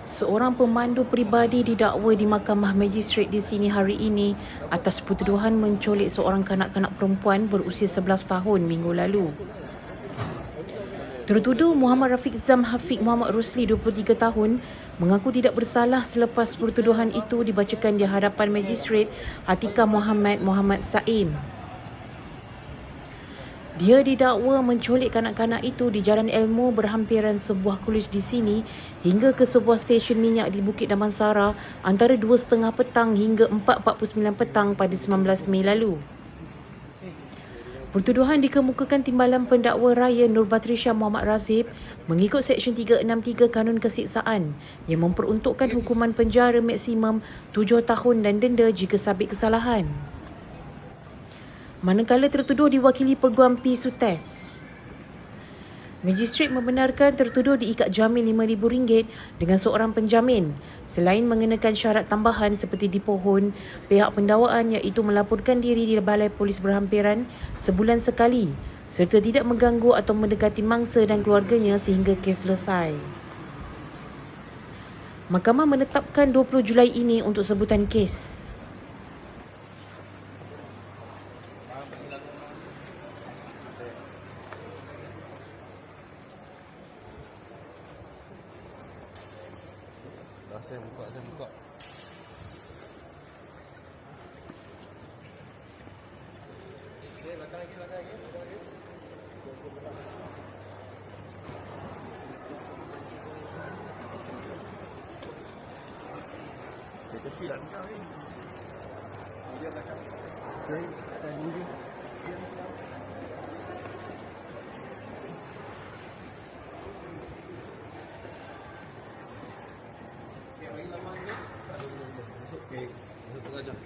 Seorang pemandu peribadi didakwa di Mahkamah Magistrate di sini hari ini atas pertuduhan menculik seorang kanak-kanak perempuan berusia 11 tahun minggu lalu. Tertuduh Muhammad Rafiq Zam Hafiq Muhammad Rusli 23 tahun mengaku tidak bersalah selepas pertuduhan itu dibacakan di hadapan Magistrate Atika Muhammad Saim. Dia didakwa menculik kanak-kanak itu di Jalan Elmo berhampiran sebuah kolej di sini hingga ke sebuah stesen minyak di Bukit Damansara antara 2.30 petang hingga 4.49 petang pada 19 Mei lalu. Pertuduhan dikemukakan Timbalan Pendakwa Raya Nur Batrisya Muhammad Razib mengikut Seksyen 363 Kanun Kesiksaan yang memperuntukkan hukuman penjara maksimum 7 tahun dan denda jika sabit kesalahan. Manakala tertuduh diwakili Peguam P. Sutes. Magistrate membenarkan tertuduh diikat jamin RM5,000 dengan seorang penjamin selain mengenakan syarat tambahan seperti dipohon pihak pendakwaan iaitu melaporkan diri di Balai Polis Berhampiran sebulan sekali serta tidak mengganggu atau mendekati mangsa dan keluarganya sehingga kes selesai. Mahkamah menetapkan 20 Julai ini untuk sebutan kes. Saya buka. Okey, belakang lagi. Tepi lah kau ni. Dia belakang. Okey, ada ni. Okey, masuk tengah jam.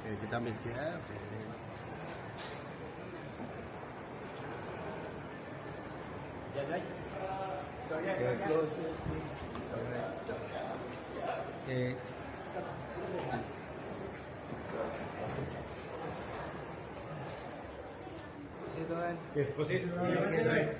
Okey, kita ambil sikit Okey. Jalan. Okey, slow. Okey. Terima kasih tuan. Okey, terima kasih tuan.